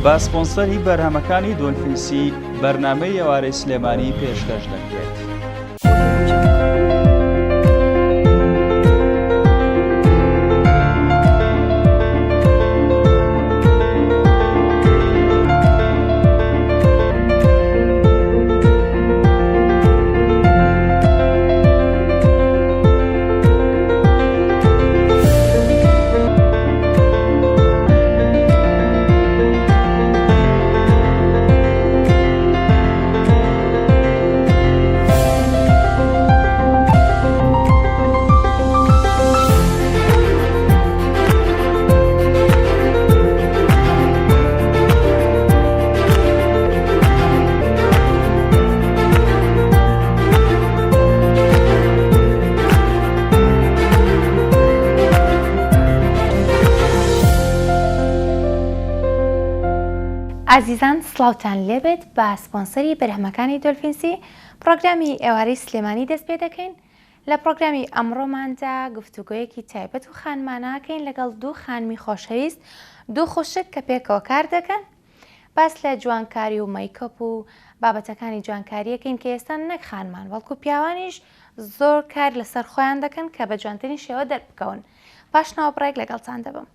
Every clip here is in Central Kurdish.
بە سپۆنسەری بەرهەمەکانی دۆلفینسی بەرنامەی ئێوارەی سلێمانی پێشکەش دەکرێت. عزیزان سڵاوتان لێبێت بە سپۆنسەری بەرهەمەکانی دۆلفینسی پرۆگرامی ئێوارەی سلێمانی دەست پێ دەکەین. لە پرۆگرامی ئەمڕۆماندا گفتوگۆیەکی تایبەت و خانماناکەین لەگەڵ دوو خانمی خۆشەویست، دوو خوشک کە پێکەوە کار دەکەن، باس لە جوانکاری و مەیکەپ و بابەتەکانی جوانکاریەکەین کە ئێستا نەک خانمان بەڵکو پیاوانیش زۆر کار لەسەر خۆیان دەکەن کە بە جوانترین شێوە دەربکەون. پاش ناوەبڕێک لەگەڵتان دەبم.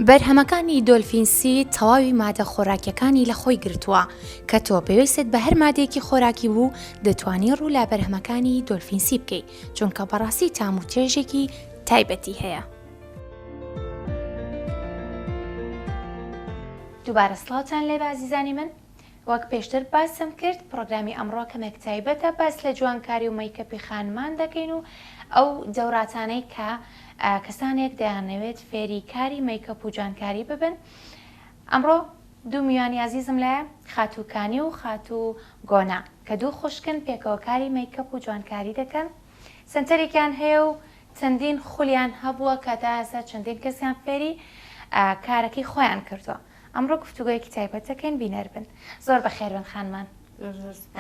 بەرهەمەکانی دۆلفینسی تەواوی مادە خۆراکیەکانی لە خۆی گرتووە کە تۆ پێویستت بە هەر مادەیەکی خۆراکی بوو دەتوانی ڕوو لە بەرهەمەکانی دۆلفینسی بکەیت، چونکە بەڕاستی تام و چێژێکی تایبەتی هەیە. دووبارە سڵاوتان لێ عزیزانی من. وەک پێشتر باسم کرد پرۆگرامی ئەمڕۆ کەمێک تایبەتە، باس لە جوانکاری و مەیکەپی خانمان دەکەین و ئەو دەوراتانەی کە کەسانێک دەیانەوێت فێری کاری مەیکەپ و جوانکاری ببن. ئەمڕۆ دوو میوانی عزیزم لایە، خاتووکانی و خاتوو گۆنا کە دوو خوشکن پێکەوەکاری مەیکەپ و جوانکاری دەکەن. سنتەرێکیان هەیە و چەندین خولیان هەبووە کە تازە چەندین کەسیان فێری کارەکەی خۆیان کردووە. ئەمڕۆ گفتوگۆیەکی تایبەت دەکەین، بینەر بن. زۆر بەخێربن خانمان.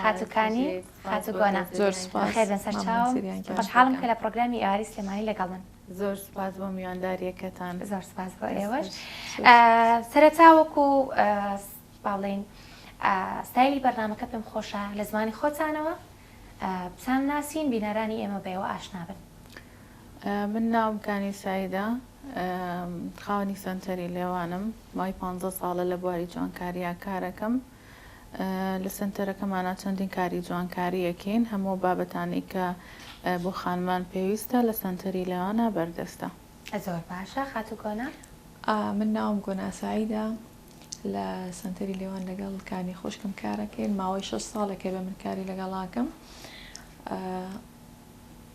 خاتووکانی خاتووگۆنا زۆر سپاس. بەخێربن سەرچاو. خۆشحاڵم کە لە پرۆگرامی ئێوارەی سلێمانی لەگەڵ من. زۆر سپاس بۆ میوانداریەکەتان. زۆر سپاس بۆ ئێوەش. سەرەتا وەکو باڵێن ستایلی بەرنامەکە پێم خۆشە لە زمانی خۆتانەوە بچان ناسین بینەرانی ئێمە بەیەوە ئاشنا بن. من ناوم کانی سایدە، خاوەنی سنتەری لێوانم، مای 15 ساڵە لە بواری جوانکاریە کارەکەم. لە سنتەرەکەمانە چەندین کاری جوانکاریەکەین، هەموو بابەتانی کە بۆ خانمان پێویستە لە سنتەری لێوانە بەردەستە. زۆر باشە. خاتووگۆنا؟ من ناوم گۆنا سعیدە، لە سنتەری لێوان لەگەڵ کانی خۆشکم کارەکەین، ماوەی 6 ساڵێکە بە من کاری لەگەڵاکەم.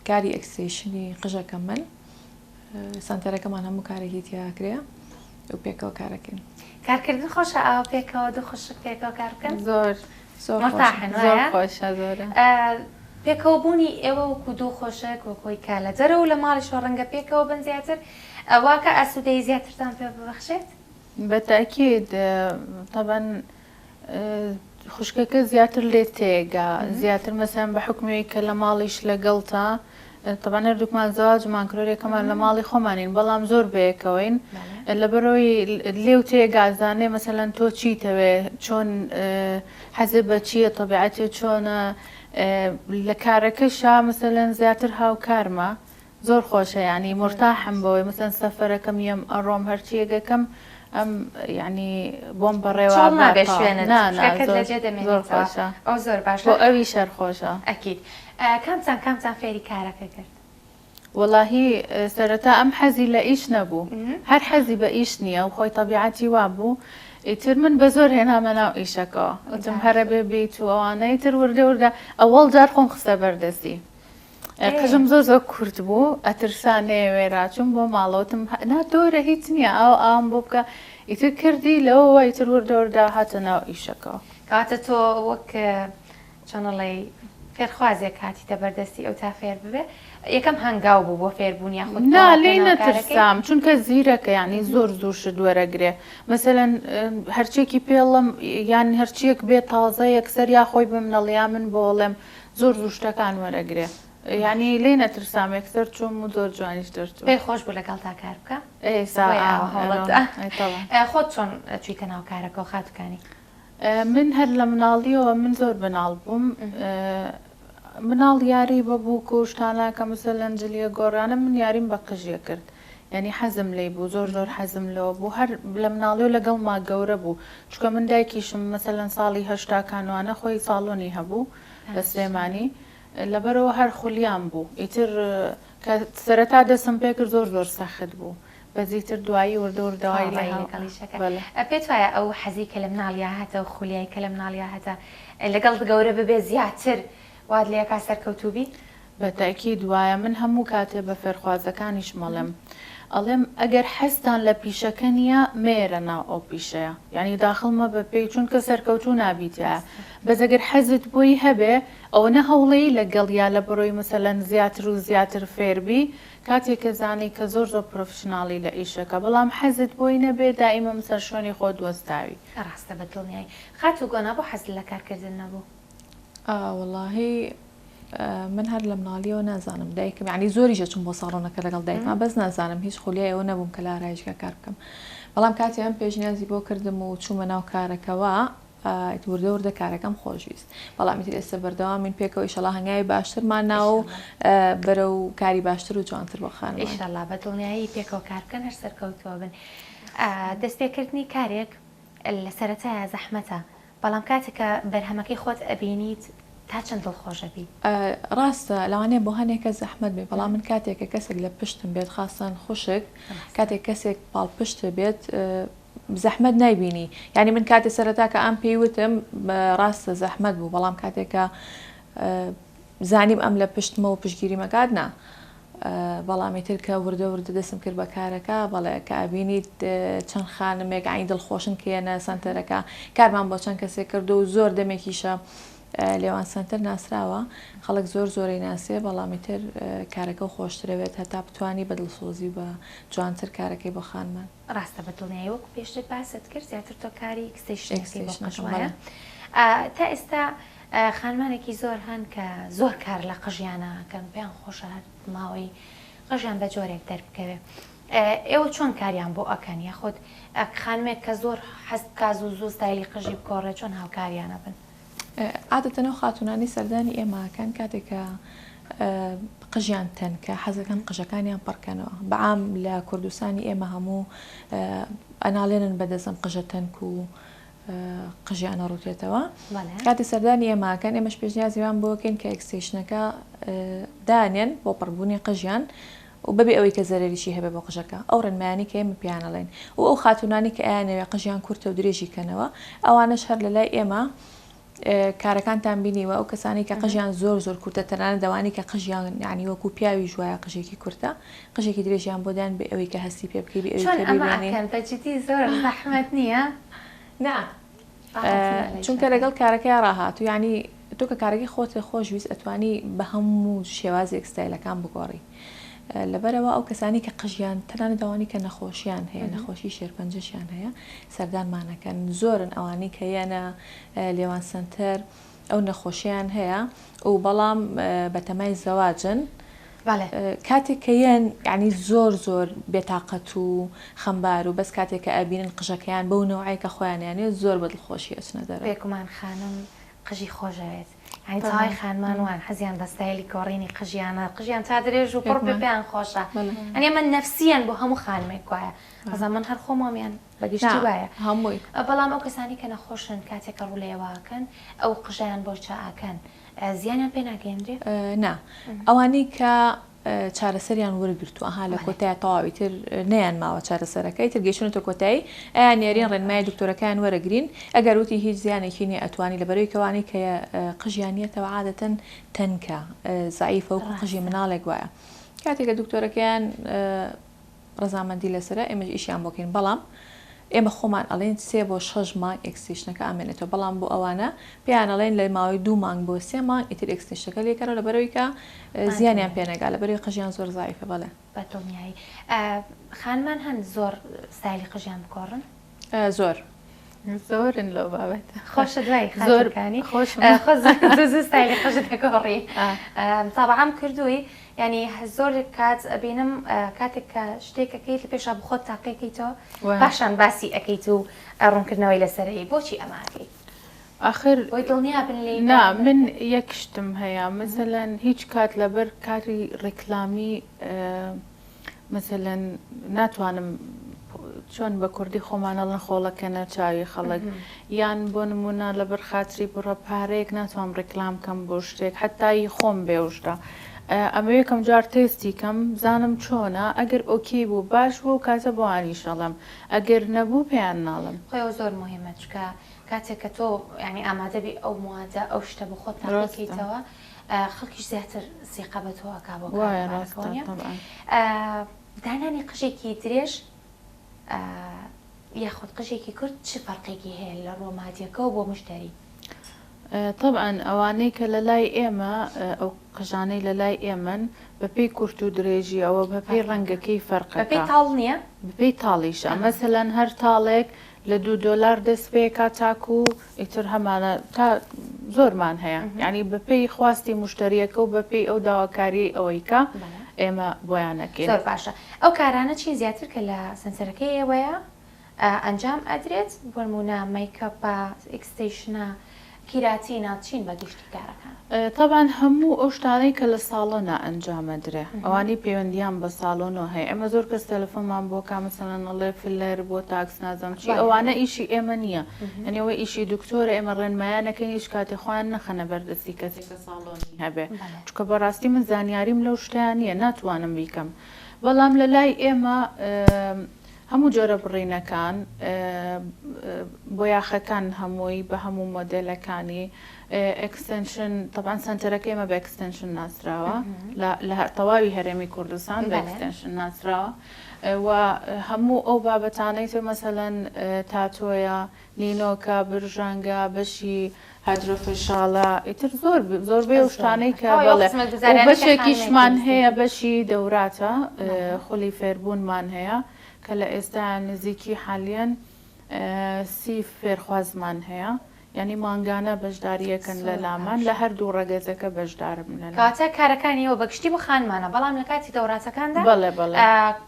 کاری ئەکستێشنی قژەکەم من، سنتەرەکەمان هەموو کارێکی تیاکرێ و پێکەوە کارەکەین. کارکردن خۆشە ئەو پێکەوە دوو خوشک پێکەوە کار بکەن؟ زۆر مەرتاحن زۆر خۆشە. زۆرە پێکەوە بوونی ئێوە وەکو دوو خۆشک وەکۆی کا لە جەرە و لە ماڵیشۆ ڕەنگە پێکەوە بن زیاتر واکە ئاسوودەی زیاترتان پێ ببەخشێت؟ بەتاکید طبعاً خوشکەکە زیاتر لێ تێگا، زیاتر مەسەن بە حکومەوەی کە لە ماڵیش لەگەڵتا. طبعاً هەردووکمان زەواجمان کرۆرێکەمان لە ماڵی خۆمانین، بەڵام زۆر بەیەکەوەین لەبەرەوەی لێو تێگازانێ مەسەلەن تۆ چیتەوێ، چۆن حەزت بە چییە، تەبیعەتێ چۆنە، لە کارەکەشا مەسەلەن زیاتر هاوکارمە. زۆر خۆشە، یعنی مرتاحم بەوەی مەسەن سەفەرەکەم یەم ئەڕۆم هەرچیەکەم ئەم یعنی بۆم بەڕێوە زۆر خۆشە. ئەو زۆر باشە، بۆ ئەوی شەر خۆشە. ئەکید. کامچان فێری کارەکە کرد؟ وەڵاهی سەرەتا ئەم حەزی لە ئیش نەبوو، هەر حەزی بە ئیش نییە و خۆی تەبیعەتی وا بوو. ئیتر من بە زۆر هێنامە ناو ئیشەکەەوە، وتم هەرە بێ بیت و ئەوانەی تر وردە وردە ئەوەڵ جار خۆم خستە بەردەستی. قژم زۆر کورت بوو، ئەترسانێ وێراچوم بۆ ماڵەوتم نادۆرە هیچ نییە ئەو ئام بۆ بکە. ئیتر کردی لەوەوە ئیتر وردە وردە هاتە ناو ئیشەکەەوە. کاتە تۆ وەک چۆنەڵێ فێرخوازێک هاتیتە بەردەستی ئەو تا فێر ببێ، یەکەم هەنگاو بوو بۆ فێربوونی یاخود نا لێ نەترسام، چونکە زیرەکە یعنی زۆر زووشت وەرەگرێ. مەسەلەن هەرچێکی پێڵم یان هەرچیەک بێت تازە یەکسەر یا خۆی بمنەڵیا من بۆڵێم زۆر زوو شتەکان وەرەگرێ. یعنی لێ نەترسام یەکسەر چۆم و زۆر جوانیش دەرچوو پێی خۆش بوو لەگەڵ تا کار بکە خۆت چۆن چیتە ناو کارەکە و خاتوکانی من هەر لە مناڵیەوە من زۆر بەناڵ بووم مناڵ یاری بە بوو کوشتانە کە مەسەلەن جلیە گۆڕانە من یاریم بە قژیە کرد یعنی حەزم لێ بوو زۆر حەزم لەوە بوو هەر لە مناڵیەوە لەگەڵ ما گەورە بوو چکە من دایکیشم مەسەلەن ساڵی هەشتا کانوانە خۆی ساڵۆنی هەبوو لە سلێمانی لەبەرەوە هەر خولیان بوو ئیتر کە سەرەتا دەسم پێ کرد زۆر سەخت بوو بەزیتر دوایی وردەوردەوای لەگەڵیشەکە پێت وایە ئەو حەزی کە لە مناڵیا هاتە و خولیایی کە لە مناڵیا هاتە لەگەڵ گەورە ببێ زیاتر واد لێکا سەرکەوتوبی بەتاکی دوایە من هەموو کاتێ بە فێرخوازەکانیش مەڵێم ئەڵێم ئەگەر حەستان لە پیشەکە نییە مێرە ناو ئەو پیشەیە یعنی داخڵمە بە پێی چونکە سەرکەوتو نابیتە بەس ئەگەر حەزت بۆی هەبێ ئەوە نە هەوڵەی لەگەڵیا لە بڕۆی مەسەلەن زیاتر و زیاتر فێربی کاتێککە زانی کە زۆر پرۆفشناڵی لە ئیشەکە بەڵام حەزت بۆی نەبێ دائیمە سەر شوێنی خۆ دۆستاوی ڕاستە بەدڵنیایی خات و گۆنا بۆ حەز لە کارکردن نەبوو واللهی من هەر لە مناڵیەوە نازانم دایکم ینی زۆریشە چون بۆ ساڵۆنەکە لەگەڵ دایکمان بەس نازانم هیچ خولیایەوە نەبووم کە لارایشگە کار بکەم بەڵام کاتی ئەم پێشنیازی بۆ کردم و چوومە ناو کارەکەەوە وردە کارەکەم خۆشویست بەڵامی تر ئێستا بەردەوامین پێکەوە ئیشەڵا هەنگاوی باشترمان ناو بەرە و کاری باشتر و جوانتر بۆ خانەوە ئیشەڵا بەدڵنیایی پێکەوە کارکەن هەر سەرکەوتەوە بن دەستپێکردنی کارێک لە سەرەتایە زەحمەتە بەڵام کاتێکە بەرهەمەکەی خۆت ئەبینیت تا چەند دڵخۆشەبی ڕاستە لەوانەیە بۆ هەنێکە زەحمەت بێ بەڵام من کاتێکە کەسێک لە پشتم بێت خاستان خوشک کاتێک کەسێک پاڵ پشتە بێت زەحمەت نایبینی یعنی من کاتێک سەرەتا کە ئەم پێیوتم ڕاستە زەحمەت بوو بەڵام کاتێکە زانیم ئەم لە پشتمە و پشتگیری مەکات نا بەڵامی تر کە وردە دەسم کرد بە کارەکە بەڵێ کە ئەبینیت چەند خانمێک عین دڵخۆشن کێنە سنتەرەکە کارمان بۆ چەند کەسێک کرد و زۆر دەمێکیشە لێوان سنتەر ناسراوە خەڵک زۆری ناسێ بەڵامی تر کارەکە و خۆشترەوێت هەتا بتوانی بە دڵسۆزی بە جوانتر کارەکەی بۆ خانمان ڕاستە بەدڵنیایی وەکو پێشتر باست کرد زیاتر تۆ کاری کستێشنەکەیە تا ئێستا خانمانێکی زۆر هەن کە زۆر کار لە قژیانە کەم پێیان خۆشە هەر ماوەی قژیان بە جۆرێک دەربکەوێ ئێوە چۆن کاریان بۆ ئەکەن یاخۆت خانمێک کە زۆر حەست کاز و زوو ستایلی قژی بکۆڕێ چۆن هاوکاریانە بن عادەتەنەوە خاتونانی سەردانی ئێماکەن کاتێکە قژیان تەنکە حەزەکەن قژەکانیان پڕکەنەوە بەعام لە کوردستانی ئێمە هەموو ئەناڵێنن بەدەزم قژە تەنک و قژیانە ڕوتێتەوە کاتی سەردانی ئێماکەن ئێمەش پێشنیازیوان بۆکەین کە ئەکسێشنەکە دانێن بۆ پڕبوونی قژیان و بەبێ ئەوەی کە زەرریشی هەبێ بۆ قژەکە ئەو ڕێنمایانی کە ئێمە پیانەڵێن و ئەو خاتونانی کە ئەیانەوێ قژیان کورتە و درێژی کەنەوە ئەوانەش هەر لە لای ئێمە کارەکانتان بینیوە ئەو کەسانی کە قژیان زۆر کورتە تەنانە دەوانی کە قژیان یعنی وەکو پیاوی ژوایە قژێکی کورتە قژێکی درێژیان بۆدان بێ ئەوەی کە هەستی پێ بکەی بێ بەجددی زۆر زەحمەت نییە نا چونکە لەگەڵ کارەکەی ڕاهات و یعنی تۆ کە کارەکەی خۆتە خۆشویست ئەتوانی بە هەموو شێوازێک ستایلەکان بگۆڕی لەبەرەوە ئەو کەسانی کە قژیان تەنانە داوانی کە نەخۆشیان هەیە نەخۆشی شێرپەنجەشیان هەیە سەردانمانەکەن زۆرن ئەوانی کە یانە لێوان سنتەر ئەو نەخۆشیان هەیە و بەڵام بەتەمای زەواجن کاتێک کە یەن ینی زۆر بێتاقەت و خەمبار و بەس کاتێک کە ئەبینن قژەکەیان بەو نەوعی کە خۆیانیانێ زۆر بەدڵخۆشی ئەچنە دەرە پێکمان خانم قژی خۆشەوێت ینی تاوای خانمانوان حەزیان بە ستایلی گۆڕینی قژیان تا درێژ و پڕ پێیان خۆشە ئەنێ من نەفسیان بۆ هەموو خانمێک وایە ئەزا من هەر خۆمامیان بەگشتی وایە هەمووی بەڵام ئەو کەسانی کە نەخۆشن کاتێکە ڕوولێواکەن ئەو قژیان بۆ چاکەن زیانیان پێ ناگەێنرێ نا ئەوانەی کە چارەسەریان وەرگرت و ئەها لە کۆتای تەواوی تر نەیان ماوە چارەسەرەکەی تر گەیشتونەتە کۆتایی ئەیان یارین ڕێنمای دکتۆرەکان وەرەگرین ئەگەر وتی هیچ زیانێکی نیە ئەتوانی لەبەرەوەی کەوانی کە قژیانیەتەوە عادەتەن تەنکە زعیفە و قژی مناڵێک وایە کاتێکە دکتۆرەکەیان ڕەزامەندی لەسرە ئێمەش ئیشیان بۆکەین بەڵام ئێمە خۆمان ئەڵێن 3 بۆ 6 مانگ ئەکسیشنەکە ئامێنێتەوە بەڵام بۆ ئەوانە پێیان ئەڵێن لە ماوەی 2 مانگ بۆ 3 مانگ ئیتر ئەکسیشنەکە لێکەرەوە لەبەرەوەی کە زیانیان پێنەگا لەبەرەوەی قژیان زۆر زایفە بەڵێ بەدڵنیایی خانمان هەن زۆر ستایلی قژیان بکۆڕن زۆر زۆرن لەو بابەتە خۆشە دوای زۆر خاتەکانی خۆش ستایلی خۆش دەگۆڕی تابعام کردووی ینی زۆر کات ئەبینم کاتێک کە شتێکەکەیت لە پێشا بخۆت تاقیەکەیتەوە پاشان باسی ئەەکەیت و ڕوونکردنەوەی لەسەرەی بۆچی ئەماکەی آخر بۆی دڵنیا بن لێ نا من یەک شتم هەیە مثلەن هیچ کات لەبەر کاری ڕێکلامی مثلەن ناتوانم چۆن بە کوردی خۆمانەڵن خۆڵەکەنە چاوی خەڵک یان بۆ نمونە لەبەر خاتری بڕە پارەیەک ناتوانم ڕێکلام کەم بۆ شتێک حتایی خۆم بێوشدا ئەمە یەکەم جار تێستی کەم بزانم چۆنە ئەگەر ئۆکێ بوو باش بوو کاتە بۆ ئانیشەڵم ئەگەر نەبوو پێیان ناڵم خۆیەوە زۆر مهمە چکە کاتێک کە تۆ ینی ئامادەبی ئەو موادە ئەو شتە بە خۆت تاقیکەیتەوە خەڵکیش زیاتر سیقە بە تۆکا بۆ دانانی قژێکی درێژ یاخود قژێکی کورد چ فەرقێکی هەیە لە ڕۆمادیەکەەوە بۆ مشتری طبعا ئەوانەی کە لە لای ئێمە ئەو قژانەی لە لای ئێمن بەپێی کورت و درێژی ئەوە بەپێی ڕەنگەکەی فەرقەکە تاڵ نییە بپێی تاڵیشە مەسەلەن هەر تاڵێک لە $2 دەست پێکا تاکو و ئیتر هەمانە تا زۆرمان هەیە یعنی بەپێی خواستی مشتریەکە و بەپێی ئەو داواکاری ئەوەیکە ئێمە بۆیانەکەین زۆر باشە ئەو کارانە چی زیاتر کە لە سنسەرەکەی ئێوەیە ئەنجام ئەدرێت بۆ نمونە میکەپە ئێکستیشنە کیراتی ناچین بە گشتی کارەکان طبعا هەموو ئەو شتانەی کە لە ساڵۆنە ئەنجامەدرێ ئەوانی پەیوەندیان بە ساڵۆنەوە هەیە ئەمە زۆر کەس تەلەفۆنمان بۆ کامەسەڵەن ئەڵێ فلەر بۆ تاکس نازەم چی ئەوانە ئیشی ئێمە نییە ئەنیەوە ئیشی دکتۆرە ئێمە ڕێنمایانەکەی هیچ کاتی خۆیان نەخەنە بەردەستی کەسێک کە ساڵۆنی هەبێ چکە بەڕاستی من زانیاریم لەو شتیان نییە ناتوانم بیکەم بەڵام لە لای ئێمە هەموو جۆرە بڕینەکان بۆ یاخەکان هەمووی بە هەموو مۆدلەکانی ئەکستنشن طبعا سنتەرەکەی ئێمە بە ئەکستنشن ناسراوە لە تەواوی هەرێمی کوردستان بە ئەکستنشن ناسراوە و هەموو ئەو بابەتانەی تۆ مەسەلەن تاتۆیە لینۆکە برژانگە بەشی هەدرۆفشاڵە ئیتر زۆربەی ئەو شتانەی کە بەشێکیشمان هەیە بەشی دەوراتە خولی فێربوونمان هەیە کە لە ئێستا نزیکی حالیان 30 فێرخوازمان هەیە یعنی مانگانە بەشداریەکەن لە لامان لە هەردوو ڕەگەزەکە بەشدارم لە کاتە کارەکانیەوە بەگشتی بۆ خانمانە بەڵام لە کاتی دەوراتەکاندا بەڵێ بەڵێ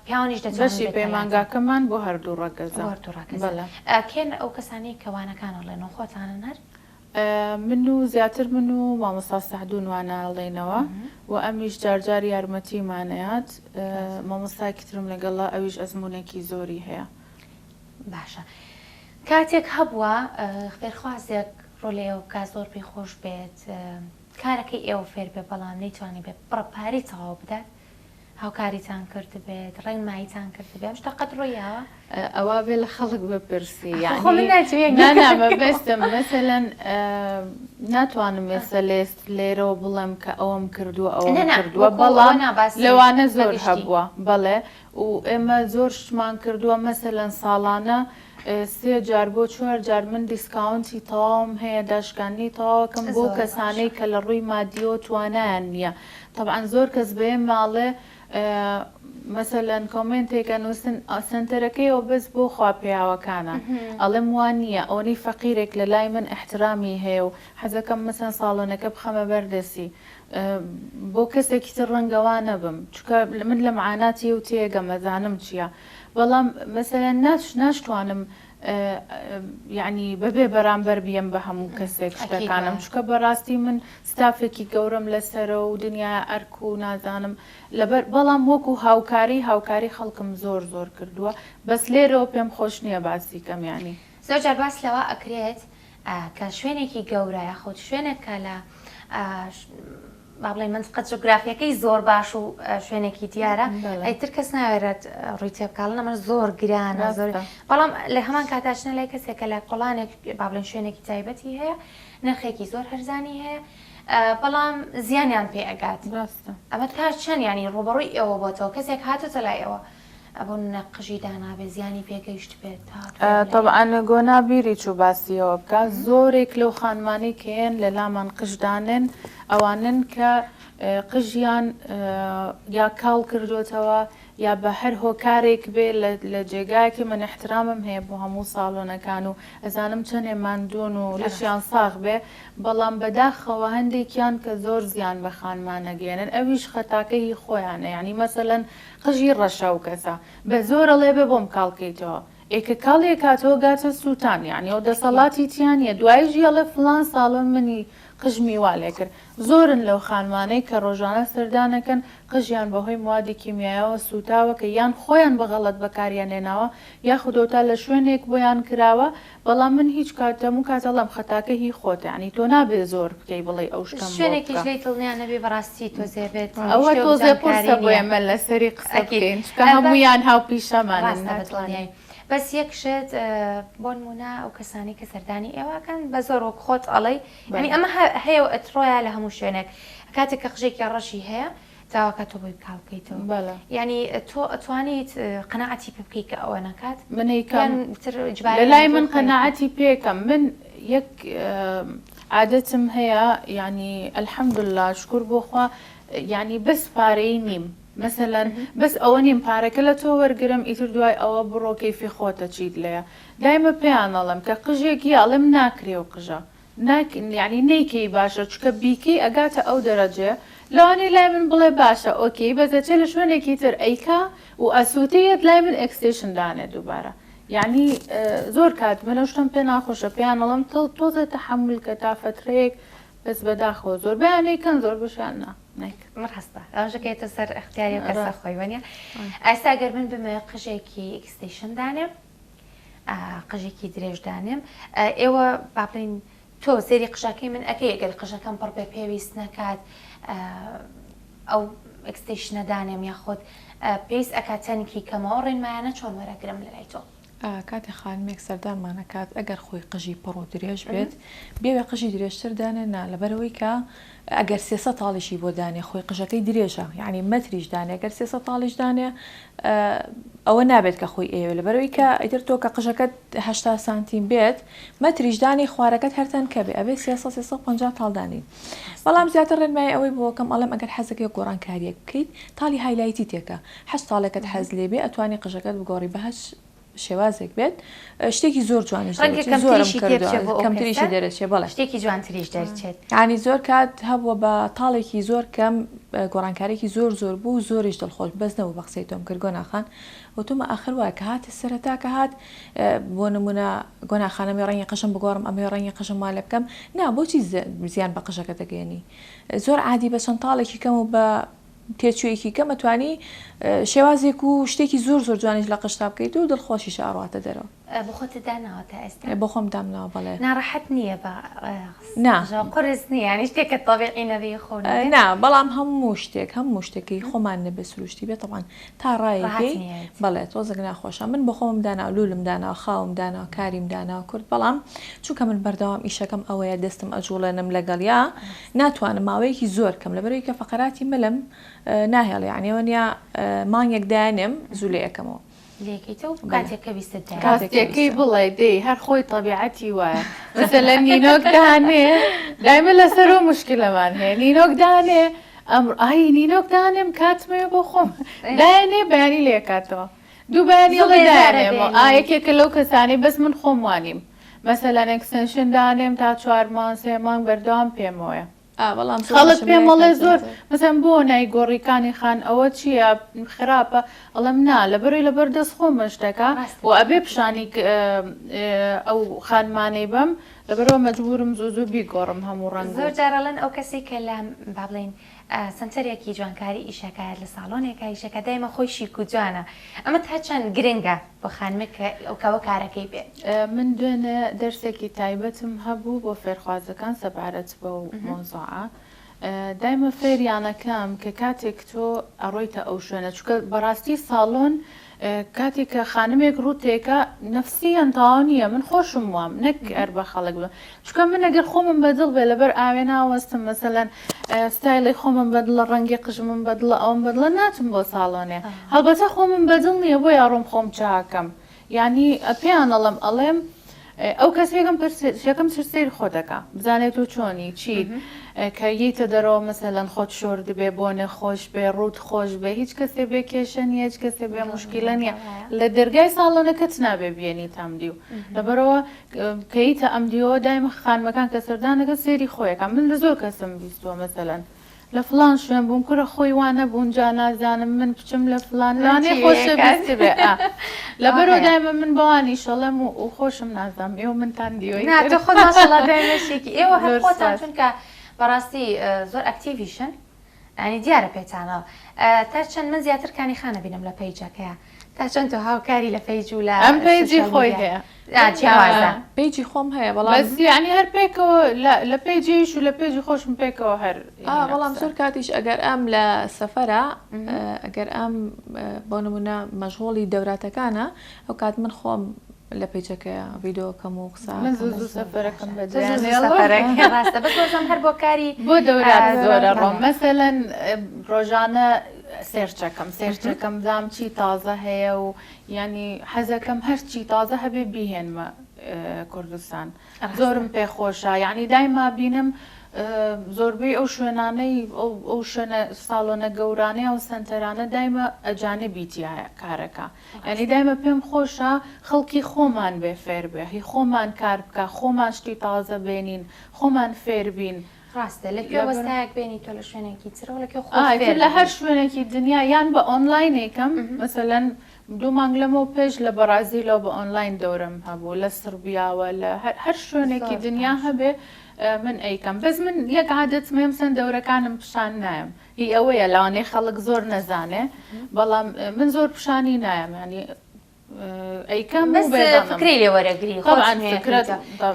پیاوانیش بەشی پەیمانگاکەمان بۆ هەردوو ڕەگەزە کێن ئەو کەسانی کەوانەکان ئەڵێن خۆتانن هەر من و زیاتر من و مامۆستا سەعدوو وانەڵێنەوە و ئەمیش جارجار یارمەتیمانەیات مامۆستایکی ترم لەگەڵا ئەویش ئەزمونێکی زۆری هەیە باشە کاتێک هەبووە فێرخوازێک ڕۆلێەوە کا زۆر پێی خۆش بێت کارەکەی ئێوە فێر بێ بەڵام نەیتوانانی بێت پڕپاری تەواو بدات هاوکاریتان کرد بێت ڕێنماییتان کرد بێ شتا قەت ڕۆیەوە ئەوە بێ لە خەڵک بپرسی بەستم مەسەلەن ناتوانم ێستا لێست لێرەوە بڵێم کە ئەوەم کردووە ئەوەم کردووە بەڵام لەوانە زۆر هەبووە بەڵێ و ئێمە زۆر شتمان کردووە مەسەلەن ساڵانە 3 جار بۆ 4 جار من دیسکاونتی تەواوم هەیە داشکانی تەواوەکەم بۆ کەسانەی کە لە ڕووی مادیۆ توانایان نییە طبعا زۆر کەس بێ ماڵێ مەسەلەن کۆمنتێکە نووسن سنتەرەکەیەوە بەس بۆ خواپیاوەکانە ئەڵێم وان نییە ئەوەی فەقیرێک لە لای من احترامی هەیە و حەزەکەم مەسەن ساڵۆنەکە بخەمە بەردەسی بۆ کەسێکی تر ڕەنگەوانە بم چکە من لە معاناتی و تێگە مەزانم چییە بەڵام مەسەلەن ناشتوانم یعنی بەبێ بەرامبەر بیەم بە هەموو کەسێک شتەکانم چکە بەڕاستی من ستافێکی گەورم لەسەرە و دنیا ئەرک و نازانم لەبەر بەڵام وەکو هاوکاری خەڵکم زۆر کردووە بەس لێرەوە پێم خۆش نییە باسی کەمیانی زۆر جار باس لەوە ئەکرێت کە شوێنێکی گەورەیە خۆت شوێنێکە لە با بڵێن منطقە جۆگرافیەکەی زۆر باش و شوێنێکی دیارە ئەیتر کەس ناوێرێت ڕووی تێبکڵن ئەمە زۆر گرانە زۆر بەڵام لە هەمان کاتاشنە لای کەسێکە لە کۆڵانێک با بڵێن شوێنێکی تایبەتی هەیە نرخێکی زۆر هەرزانی هەیە بەڵام زیانیان پێ ئەگات ئەمە تا چەند ینی ڕوبەڕووی ئێوە بۆتەوە کەسێک هاتوتە لای ئێوە ئەبوو نەقژی دانابێ زیانی پێگەیشت بێت طبعا گۆنابیری چوو باسیەوە بکە زۆرێک لەو خانمانی کێن لە لامان قژدانن ئەوانن کە قژیان یا کاڵ کردوتەوە یا بە هەر هۆکارێک بێ لە جێگایەکی من احترامم هەیە بۆ هەموو ساڵۆنەکان و ئەزانم چەندێ ماندوون و لەشیان ساغ بێ بەڵام بەداخەوە هەندێکیان کە زۆر زیان بە خانمانەگەێنن ئەویش خەتاکەی خۆیانە یعنی مەسەلەن قژی ڕەشە و کەسە بە زۆرەڵێ بێ بۆم کاڵکەیتەوە ئێکە کاڵێک کاتەوە گاتە سووتان یعنی ئەو دەسەڵاتی تیانە دوای ژیاڵە فلان ساڵن منی قژمی والێ کرد زۆرن لەو خانمانەی کە ڕۆژانە سەردانەکەن قژیان بەهۆی موادی کیمیایەوە سوتاوە کە یان خۆیان بەغەڵەت بەکاریان هێناوە یا خودۆتا لە شوێنێک بۆیان کراوە بەڵام من هیچ کاتەمو کاتەڵم خەتاکە هی خۆت ینی تۆ نابێ زۆر بکەی بڵێ ئەو شتم شوێنێکیش لی دڵنیان نەبێ بەڕاستی تۆزێ بێت ئەوە تۆزێ قورسە بۆ ئێمە لەسەری قسە بکەین کە هەموویان هاوپیشەمانن دڵنیای بەس یەکشت بۆ نمونە ئەو کەسانی کە سەردانی ئێواکەن بە زۆر وەک خۆت ئەڵەی ئەنی ئەمە هەیە ئەترۆیە لە هەموو شوێنێک کاتێک کە قژێکی ڕەشی هەیە داواکە تۆ بۆی کاڵکەیتەوە ینی تۆ ئەتوانیت قەنەعەتی پێ بکەی کە ئەوە نەکات لە لای من قەنەعەتی پێکەم من یەک عادەتم هەیە ینی ئەلحەمدولیلا شکر بۆ خوا ینی بەس پارەی نیم مثلەن بەس ئەوە نیم پارەکە لە تۆ وەرگرم ئیتر دوای ئەوە بڕۆ کەیفی خۆتە چیت لێە دایمە پێیان ئەڵم کە قژێکی ئەڵم ناکرێ و قژە ینی نەیکەی باشە چکە بیکەی ئەگاتە ئەو دەرەجێ لەوانەی لای من بڵێ باشە ئۆکەی بەزەچێ لە شوێنێکی تر ئەیکا و ئەسووتەیەت لای من ئەکسێشن دانێ دووبارە یعنی زۆر کات منە شتم پێ ناخۆشە پێیان ئەڵم تۆزە تەحمل کە تا فترەیەک بەس بەداخەوە زۆر بەیانەیەکەن زۆر بشیان ڕاستە ئەوژەکەیتە سەر اختیاری و کەسە خۆی وەنیە ئاستا گەر من بمە قژێکی ئەکسستیشن دانێم قژێکی درێژ دانێم ئێوە باڵین تۆ سێری قژەکەی من ئەەکەی ئەگەر قژەکەم پڕ بێ پێویست نەکات ئەو ئەکسستیشنە دانێم یاخۆت پێویست ئەکاتەنێکی کەمەوە ڕێنمایانە چۆن وەرەگرم لە لای تۆ کاتی خانمێک سەردانمانەکات ئەگەر خۆی قژی پڕ و درێژ بێت بێوێ قژی درێژتر دانێنا لەبەرەوەی کە ئەگەر 300 تاڵیشی بۆ دانێ خۆی قژەکەی درێژە یعنی مەتریش دانێ ئەگەر 300 تاڵیش دانێ ئەوە نابێت کە خۆی ئێوە لەبەرەوەی کە ئیتر تۆ کە قژەکەت 80 سانتیم بێت مەتریش دانی خوارەکەت هەرتەن کە بێ ئەوێ 350 تاڵدانی بەڵام زیاتر ڕێنمای ئەوەی بۆکەم ئەڵم ئەگەر حەزەکەی گۆڕانکاریەک بکەیت تاڵی هایلایتی تێکە 8 تاڵەکەت حەز لێ بێ ئەتوانی قژەکەت بگۆڕی بەهش شێوازێک بێت شتێکی زۆر جوانی کەمتریشی دەرەچێت بەڵێ شتێکی جوانتریش دەرچێت ینی زۆر کات هەبووە بە تاڵێکی زۆر کەم گۆڕانکارێکی زۆر زۆر بوو زۆریش دڵخۆش بەزنەوە بە قسەی تۆم کرد گۆناخان وتومە ئاخر وایە کە هاتە سەرەتا کە هات بۆ نمونە گۆناخانەمی ڕەنگی قژم بگۆڕم ئەمێ ڕەنگی قژم مالە بکەم نا بۆچی زیان بە قژەکە دەگەێنی زۆر عادی بە چەند تاڵێکی کەم و بە تێچوویەکی کەم ئەتوانی شێوازێک و شتێکی زۆر زۆر جوانیش لە قشتا بکەیت و دڵخۆشیش ئاڕاتە دەرەوە بۆ خۆتە داناوە تا ئێستا بۆ خۆم دامناوە بەڵێ ناڕەحەت نییە بە قرس نییە ینی شتێکە تەبیعی نەبێ خۆ نا بەڵام هەموو شتێکی خۆمان نەبێ سروشتی بێت طبعاً تا ڕایەکەی بەڵێ تۆزێک ناخۆشە من بۆ خۆم داناوە لولم داناوە خاوم داناوە کاریم داناوە کورد بەڵام چونکە من بەردەوام ئیشەکەم ئەوەیە دەستم ئەجوڵێنم لەگەڵیا ناتوانم ماوەیەکی زۆر کەم لەبەرەوەی کە فەقەراتی ملم ناهێڵ یعنیەوە نیە مانگێک دایانێم زوو لێ یەکەمەوە کاتێکی بڵێ دێ هەر خۆی تەبیعەتی وایە مەسەلەن نینۆک دانێ دایمە لەسەر و مشکلەمان هەیە نینۆک دانێ ئای نینۆک دانێم کاتمێ بۆ خۆم دایانێ بەیانی لێکاتەوە دوو بەیانی دانێمەوە ئایەکێکە لەو کەسانی بەس من خۆم وانیم مەسەلەن ئەکستەنشن دانێم تا 4 مانگ 3 مانگ بەردەوام پێمەوەیە خەڵک پێمەڵێ زۆر مەسەن بۆ نای گۆڕیکانی خان ئەوە چییە خراپە ئەڵم نا لەبەروی لەبەر دەست خۆمە شتەکە و ئەبێ پیشانی ئەو خانمانەی بەم لەبەرەوە مەجبورم زوو بیگۆڕم هەموو ڕەنگ زۆر جارەڵەن ئەو کەسی کە لە با بڵێن سنتەرێکی جوانکاری ئیشەکە لە ساڵۆنێکە ئیشەکە دایمە خۆی شیک و جوانە ئەمە تا چەند گرنگە بۆ خانمێک ئەوکەوە کارەکەی بێت من دوێنێ دەرسێکی تایبەتم هەبوو بۆ فێرخوازەکان سەبارەت بە و مۆزوعە دایمە فێریانەکەم کە کاتێک تۆ ئەڕۆیتە ئەو شوێنە چکە بەڕاستی ساڵۆن کاتێک کە خانمێک ڕوتێکە نفسیان تاوا نییە من خۆشم وام نەک ئەر بە خەڵک بە چکە من ئەگەر خۆمم بەدڵ بێ لەبەر ئاوێ ناوەستم مەسەلەن ستایلی خۆمم بەدڵە ڕەنگی قژمم بەدڵە ئەوم بەدڵە ناچم بۆ ساڵۆنێ هەڵبەتە خۆمم بەدڵ نییە بۆ یاڕۆم خۆم چاکەم ینی پێیان ئەڵم ئەڵێم ئەو کەسێکم پرسێکم سەر خۆ دەکە بزانێت و چۆنی چیت کە ییتە دەرەوە مەسەلەن خۆت شۆر دەبێ بۆ نەخۆش بێ ڕوت خۆش بێ هیچ کەسێ بێ کێشە نیە هیچ کەسێ بێ مشکلە نییە لە دەرگای ساڵۆنەکەت نابێ بێنی تامدی و لەبەرەوە کەیتە ئەمدیەوە دایمە خانمەکان کە سەردانەکە سێری خۆیەکە من لە زۆر کەسم بیستوە مەسەلەن لە فلان شوێن بووم کوڕە خۆی وانە بوون جا نازانم من بچم لە فلان لانێ خۆشە بیست بێ لەبەرەوە دایمە من بەوانی شەڵەم و خۆشم نازانم ئێوە منتان دیوەی ناتۆ خۆ ماشەڵڵا دایمەشێکی ئێوە هەر خۆتان چونکە بەڕاستی زۆر ئەکتیڤیشن ینی دیارە پێتانەوە تا چەند من زیاترکانی خانە بینم لە پەیجەکەیە تا چەند تۆ هاوکاری لە پەیج و لە ئەم پەیجی خۆی هەیە پێیجی خۆم هەیە بەڵام ینی هەر پێکەوە لە پێیجیش و لە پێیجی خۆشم پێکەوە هەر بەڵام زۆر کاتیش ئەگەر ئەم لە سەفەرە ئەگەر ئەم بۆ نمونە مەشغوڵی دەوراتەکانە ئەو کات من خۆم لە پێیجەکەیە ڤیدۆکەم و قسە من زوو سەفەرەکەم ڕاستە بەسم هەر بۆ کاری بۆ دەورات زۆرە ڕۆم مەسەلەن ڕۆژانە سێرچەکەم دام چی تازە هەیە و ینی حەزەکەم هەرچی تازە هەبێ بیهێنمە کوردستان زۆرم پێخۆشە یعنی دایما بینم زۆربەی ئەو شوێنانەی ئەو شوێنە ساڵۆنە گەورانەی و سنتەرانە دایمە ئەجانە بیتیایە کارەکە ینی دایمە پێم خۆشە خەڵکی خۆمان بێ فێر بێ هی خۆمان کار بکە خۆمان شتی تازە بێنین خۆمان فێربین ڕاستە لەکوێ وەستایەک بێنی تۆ لە شوێنێکی ترەوە لەکوێ لە هەر شوێنێکی دنیا یان بە ئۆنلاینێکم مەسەلەن 2 مانگ لەمە پێش لە بەرازیلەوە بە ئۆنلاین دەورم هەبوو لە سربیاوە لە هەر شوێنێکی دنیا هەبێ من ئەیکەم بەس من یەک عادەت مێمسن دەورەکانم پیشان نایم هی ئەوەیە لەوانەیە خەڵک زۆر نەزانێ بەڵام من زۆر پیشانی نایم ینی ئەیکەم فکری لێ وەرەگری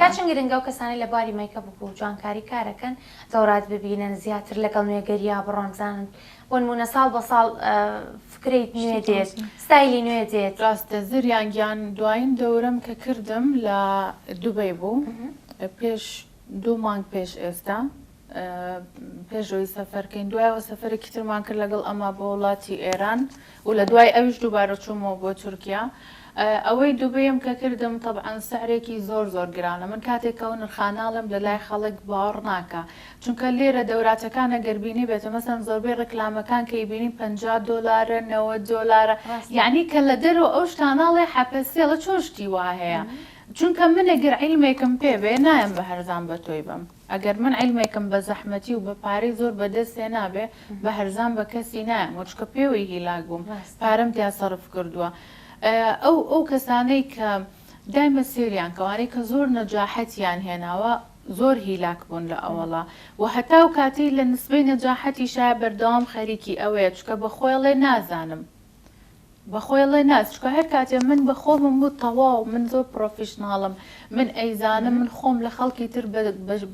تا چەند گرنگە و کەسانی لە باری مایکە بوو جوانکاری کارەکەن دەورات ببینن زیاتر لەگەڵ نوێگەریا بڕۆن بزانن بۆ نمونە ساڵ بە ساڵ فکرەی نوێ دێت ستایلی نوێ دێت ڕاستە زریان گیان دوایین دەورم کە کردم لە دوبەی بوو پێش 2 مانگ پێش ئێستا پێشەوەی سەفەرکەین دوایەوە سەفەرێکی ترمان کرد لەگەڵ ئەمە بۆ وڵاتی ئێران و لە دوای ئەویش دووبارە چوومەوە بۆ تورکیا ئەوەی دووبەیەم کە کردم طبعاً سعرێکی زۆر گرانە من کاتێکەوە نرخاناڵم لە لای خەڵک باوەڕ ناکە چونکە لێرە دەوراتەکانە گەربینی بێتە مەسەن زۆربەی ڕکلامەکان کە بینی $50 $90 یعنی کە لە دەرەوە ئەو شتاناڵێ حەپەسێڵە چۆن شتی وا هەیە چونکە من ئەگەر عیلمێکم پێ بێ نایم بە هەرزان بە تۆی بم ئەگەر من عیلمێکم بە زەحمەتی و بە پارەی زۆر بەدەستێ نابێ بە هەرزان بە کەسی نایم وچکە پێوەی هیلاک بووم پارەم تیا سەرف کردووە ئەو کەسانەی کە دایمە سێریان کەوانەی کە زۆر نەجاحەتیان هێناوە زۆر هیلاک بوون لە ئەوەڵا و هەتا و کاتی لە نسبەی نەجاحەتی شایە بەردەوام خەریکی ئەوەیە چکە بەخۆیڵێ نازانم بەخۆیڵێ ناز چکە هەر کاتێ من بە خۆمم بوو تەواو من زۆر پرۆفیشناڵم من ئەیزانم من خۆم لە خەڵکی تر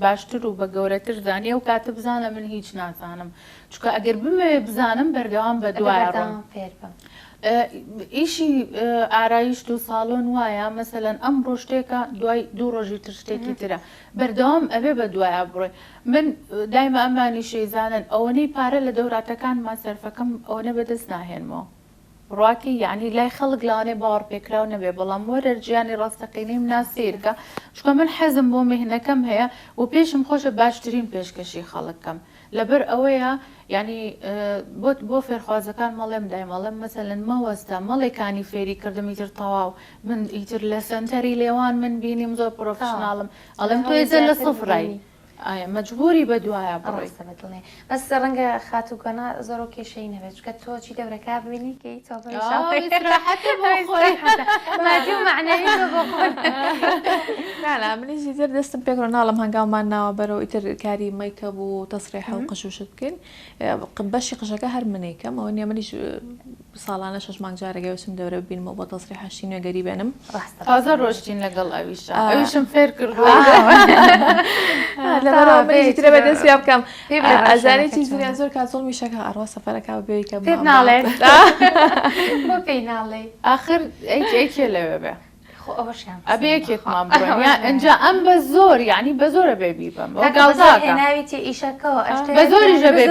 باشتر و بە گەورەتر زانیە و کاتە بزانە من هیچ نازانم چکە ئەگەر بمێ بزانم بەردەوام بە دوایڕم ئیشی ئارایشت و ساڵۆن وایە مەسەلەن ئەم ڕۆژتێکە دوای 2 ڕۆژی تر شتێکی ترە بەردەوام ئەبێ بە دوایە بڕۆی من دایمە ئەمانی شەیزانن ئەوەنەی پارە لە دەوراتەکان ماسەرفەکەم ئەوەنە بەدەست ناهێنمەوە ڕواکی یعنی لای خەڵک لاوانێ باوەڕ پێکراو نەبێ بەڵام وەرە گیانی ڕاستەقینیم ناسیرکە چکە من حەزم بۆ مهنەکەم هەیە و پێشم خۆشە باشترین پێشکەشی خەڵکەم لەبەر ئەوەیە ینی بۆ فێرخوازەکان مەڵێم دایمەڵێم مەسەلەن مەوەستە مەڵێکانی فێری کردم ئیتر تەواو من ئیتر لە سنتەری لێوان من بینیم زۆر پرۆفشناڵم ئەڵێم تۆ ێزە لە سفرایی مەجبوری بە دوایە بڕێستە بەدڵێ بەس ڕەنگە خاتووکەنا زۆر و کێشەی نەبێت چکە تۆ چی دەورەکە ببینی کەی مادی و معنەوی بۆ خۆت نالا منیشی تر دەستم پێکڕۆ ناڵم هەنگاومان ناوە بەرەو ئیتر کاری مەیکە بوو تەسڕێحە و قەشوشت بکەین بەشی قژەکە هەر منێکم ئەوە نیە منیش ساڵانە 6 مانگ جارێگە وسم دەورە ببینمەوە بۆ تەسڕێحەشتی نوێگەری بێنم تازە ڕۆشتین لەگەڵ ئەویشم فێر کردووە لەبەرەوە منیشی ترە بەدەست پێ بکەم ئەزانێ چی زوریان زۆر کات زۆڵ میشەکە ئەڕوا سەفەرەکە بێیکە پێت ناڵێت بۆ پێی ناڵێ ئاخر ئەیکێ لەوێ بێ ئەبێ یەکێکمان بڕۆین ئەنجا ئەم بە زۆر یعنی بە زۆرە بێ بیبم ناویتی ئیشەکەەوە بە زۆریژە بێ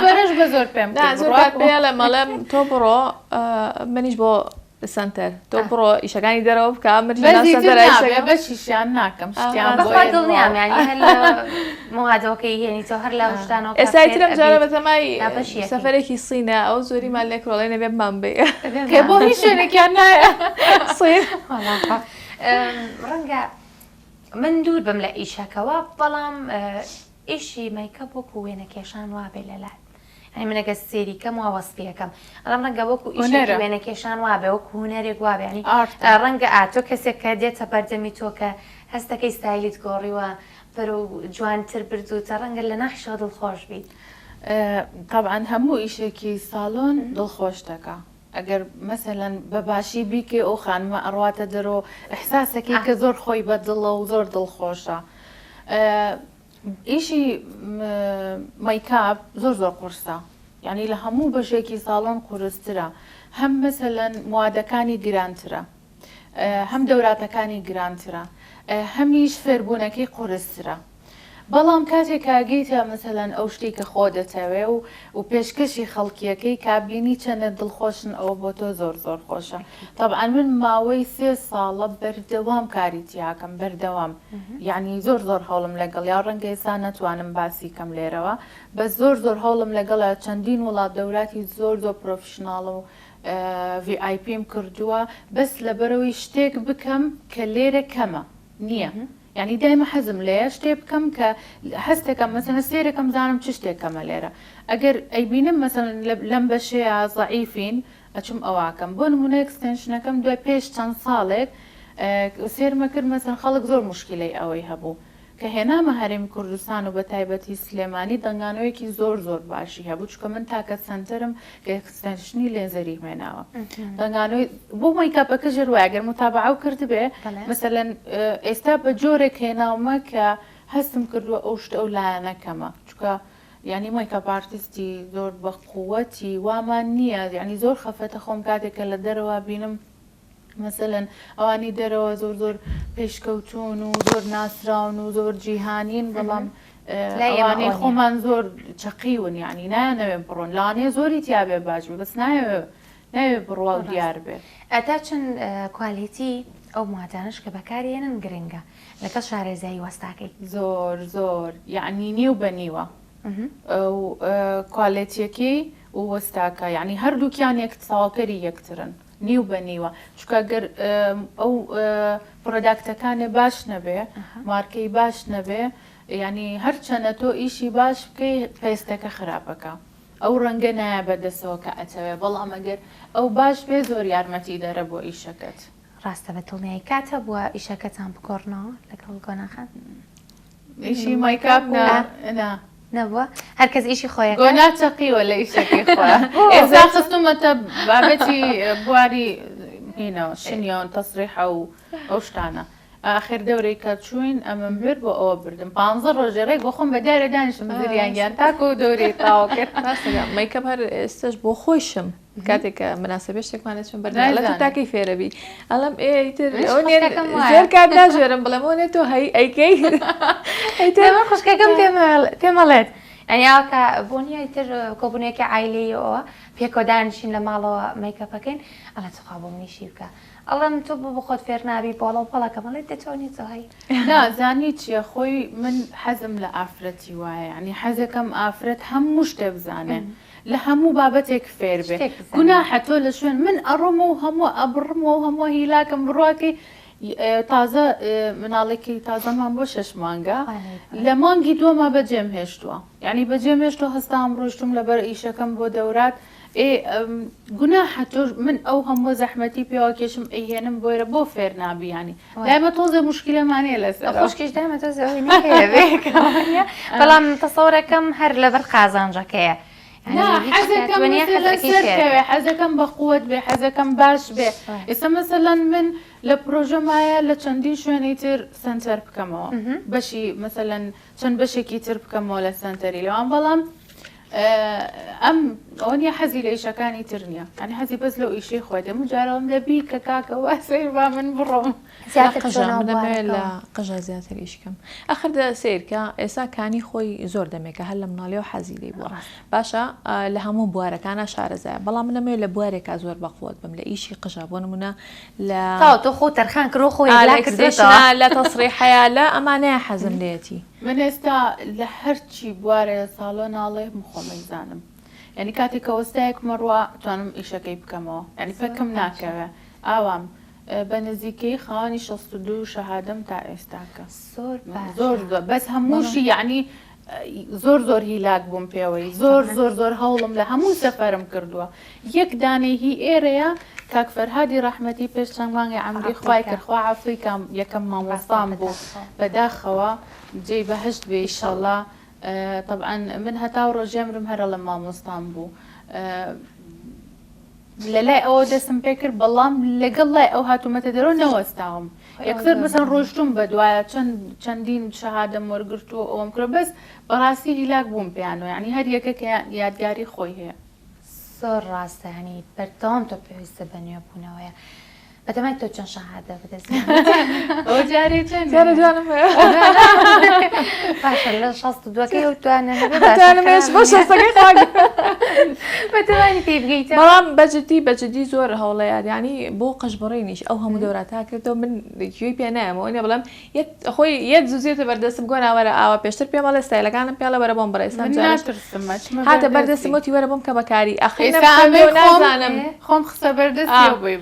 بەرەش بە زۆر پێم زۆر پێ لە مەڵێم تۆ بڕۆ منیش بۆ سنتەر تۆ بڕۆ ئیشەکانی دەرەوە بکە بەشیشیان ناکەم شتیان بەخوا دڵنیام یعنی هەر لە موادەوەکەی هێنیتەوە هەر لە شتانەوە ئێستاترم جارە بەتەمای سەفەرێکی سینە ئەو زۆریمان لێکڕۆڵێ نەبێ مامبێ کە بۆ هیچ شوێنێکیان نایە ڕەنگە من دوور بم لە ئیشەکەەوە بەڵام ئیشی مەیکەپ وەکو وێنە کێشان وابێ لەلات منەگە سێری کەم وا وەسپیەکەم ئەڵام ڕەنگە وەکو ئیشێکی وێنە کێشان وابێ وەکو هوەرێک وابێنی ڕەنگە ئاتۆ کەسێک کە دێتە بەردەمی تۆ کە هەستەکەی ستایلیت گۆڕیوە بەر و جوانتر بردوتە ڕەنگە لە ناخشەوە دڵخۆش بیت. طبعاً هەموو ئیشێکی ساڵۆن دڵخۆش دەکا ئەگەر مەسەلەن بەباشی بیکێ ئەو خانمە ئەڕواتە دەرەوە ئەحساسەکەی کە زۆر خۆی بەدڵە و زۆر دڵخۆشە. ئیشی مەیکاپ زۆر قورسە یعنی لە هەموو بەشێکی ساڵۆن قورسترە هەم مەسەلەن موادەکانی گرانترە هەم دەوراتەکانی گرانترە هەمیش فێربوونەکەی قورسترە بەڵام کاتێک کاگەیتە مەسەلەن ئەو شتی کە خۆ دەتەوێ و پێشکەشی خەڵکیەکەی کابینی چەندە دڵخۆشن ئەوە بۆ تۆ زۆر خۆشە. طبعاً من ماوەی 3 ساڵە بەردەوام کاری تیاکەم بەردەوام یعنی زۆر هەوڵم لەگەڵ یا ڕەنگە ئێستا نەتوانم باسی کەم لێرەوە بە زۆر هەوڵم لەگەڵە چەندین وڵات دەوراتی زۆر پرۆفشناڵ و VIPم کردووە بەس لەبەرەوەی شتێک بکەم کە لێرە کەمە نییە. یعنی دایمە حەزم لێە شتێ بکەم کە هەستێکم مەسەلەن سێرەکەم زانم چ شتێکەمە لێرە ئەگەر ئەیبینم مەسەلەن لەم بەشەیە زەعیفین ئەچم ئەواکەم بۆ نمونە ئەکستێنشنەکەم دوای پێش چەند ساڵێک سێرمە کرد مەسەلەن خەڵک زۆر مشکلەی ئەوەی هەبوو کە هێنامە هەرێمی کوردستان و بە تایبەتی سلێمانی دەنگانەوەیکی زۆر باشی هەبوو چکە من تاکە سنتەرم کە ئەکستێنشنی لێزەری هێناوە دەنگانەوەی بۆ مەیکاپەکە ژێر ئەگەر متابعە و کرد بێ مەسەلەن ئێستا بە جۆرێک هێناومە کە هەستم کردووە ئەو شتە ئەو لایەنەکەمە چکە یعنی مەیکاپ ئارتیستی زۆر بە قووەتی وامان نییە یعنی زۆر خەفەتە خۆم کاتێکە لە دەرەوە بینم مەسەلەن ئەوانی دەرەوە زۆر پێشکەوتون و زۆر ناسراون و زۆر جیهانین بەڵام لایەنی خۆمان زۆر چەقیون یعنی نایانەوێ بڕۆن لاانێ زۆری تیاابێ باش بێ بەس ناوێ بڕوا دیار بێ ئەتا چەند کوالیتی ئەو موادانش کە بەکارێنن گرنگە لەگەڵ شارێزایی وەستاکەی زۆر یعنی نیو بە نیوە کوالیتیەکەی و وەستاکە یعنی هەردووکیان تەواوکەری یەکترن نیو بە نیوە چکە گەر ئەو پرۆداکتەکانێ باش نەبێ مارکەی باش نەبێ ینی هەرچەنە تۆ ئیشی باش بکەی پێستەکە خراپەکە ئەو ڕەنگە نایە بەدەسەوە کە ئەتەوێ بەڵام ئەگەر ئەو باش بێ زۆر یارمەتی دەرە بۆ ئیشەکەت ڕاستە بە دڵنیایی کاتە بووە ئیشەکەتان بکۆڕنەوە لەگەڵ گۆناخان ئیشی مایکاپ نەبووە هەرکەس ئیشی خۆیە گۆناچەقیوە لە ئیشەکەی خۆیان ئێستا خستومەتە بابەتی بواری شنیۆن تەسریحە و ئەو شتانە ئاخر دەورەی کە چوین ئەمەم برد بۆ ئەوە بردم 15 ڕۆژێڕێک بۆ خۆم بەدارە دانیشم زریانگیان تاکە و دەورەی تاوا کرد مەیکەپ هەر ئێستش بۆ خۆشم کاتێککە مناسبێ شتێکمانێتم بەردە لە تاکەی فێرەبی ئەڵم زێر کات ناژێرم بڵێمەوە تۆ ئەیکەی خوشکەکەم پێمەڵێت ئەنیاکە بۆ نیە تر کۆبوونێکی عیلەیەوە پێکۆدانشین لە ماڵەوە مەیکەپەکەین ئەڵە چخوا بۆ منیشی بکە ئەڵم تۆ بۆ خۆت فێر نابی بۆڵە و پەڵەکە مەڵێت دەتوانیتەوەی نازانی چییە خۆی من حەزم لە ئافرەتی وایە ینی حەزەکەم ئافرەت هەموو شتێ بزانێ لە هەموو بابەتێک فێر بێ گوناحە تۆ لە شوێن من ئەڕۆمە و هەموو ئەبڕمەوە هەموو هیلاکەم بڕواکەی تازە مناڵێکی تازەمان بۆ 6 مانگە لە مانگی دووەمە بەجێم هێشتووە یعنی بەجێم هێشتوە هەستام ڕۆشتم لەبەر ئیشەکەم بۆ دەورات گوناحە تۆ من ئەو هەموو زەحمەتی پێوە کێشم ئەیهێنم بۆیرە بۆ فێر نابیانی دایمە تۆزە مشکلەمانەیە لەسەر خوشکیش دایمە تۆزەوەی بەڵام تەسەورەکەم هەر لەبەر قازانجەکەیە حەزەکەم بە قووەت بێ حەزەکەم باش بێ ئێستا مەسەلەن من لە پرۆژەمایە لە چەندین شوێنی تر سنتەر بکەمەوە بەشی مەسەلەن چەند بەشێکی تر بکەمەوە لە سنتەری لەوان بەڵام ئەم ئەوە نیە حەزی لە ئیشەکانی تر نییە ئەنی حەزی بەس لەو ئیشەی خۆی دەم جارەوەم دەبی کە کاکە واسەی با من بڕۆم لە قژە زیاتر ئیشکەم ئەخر سیرکە ئێستا کانی خۆی زۆر دەمێکە هەر لە مناڵی و حەزی لێ بووە باشە لە هەموو بوارەکانە شارەزایە بەڵام منەمەوێت لە بوارێکە زۆر بەخۆت بم لە ئیشی قژە بۆ نمونە لە تۆ خۆ تەرخان کرۆ خۆی لە تەسڕیحەیە لە ئەمانەیە حەزم لێتی من ئێستا لە هەرچی بوارە ساڵۆ ناڵێ خۆمەیزانم یعنی کاتێک کە وەستایەک مەڕوە توانم ئیشەکەی بکەمەوە ینی فەکەم ناکەوێ ئاوام بە نزیکەی خاوەنی 62 شەهادەم تا ئێستاکە زۆر بەس هەمووشی یعنی زۆر هیلاک بووم پێوەی زۆر هەوڵم لە هەموو سەفەرم کردووە یەک دانەیهی ئێرەیە کاک فەرهادی ڕەحمەتی پێش چەند مانگی عەمری خوای کردخوا عەفوی یەکەم مامۆستام بوو بەداخەوە جێی بەهشت بێ ئیشەڵڵا طبعا من هەتا و ڕۆژێمرم هەرە لە مامۆستام بوو لە لای ئەوە دەستم پێ کرد بەڵام لەگەڵ لای ئەو هاتوومەتە دەرەوە نەوەستاوم یەکسەر بەسەر ڕۆشتوم بە دوایە چەندین شەهادەم وەرگرتووە ئەوم کرد بەس بەڕاستی هیلاک بووم پێیانەوە یعنی هەر یەکێک یادگاری خۆی هەیە زۆر ڕاستەنی بەردەوام تۆ پێویستە بە نوێ بوونەوەیە بەتەمای تۆ چەند شەهادە بەدەستێنیت ئەو جارێ چەند باشە لە 62کەی و توانە بەتەمانی پێ بگەیتە بەڵام بەجددی زۆر هەوڵەیە ینی بۆ قەشبڕێنیش ئەو هەموو دەوراتا کردەوە من گوێی پێ نایەمەوە نیە بەڵام خۆی یەک زوزیێتە بەردەستم گۆ ناوەرە ئاوە پێشتر پێم بەڵێ ستایلەکانم پێڵە وەرە بۆم بڕێستان هاتە بەردەستمەوەی وەرە بۆم کە بەکاری نازانم خۆم خستە بەردەستی بۆی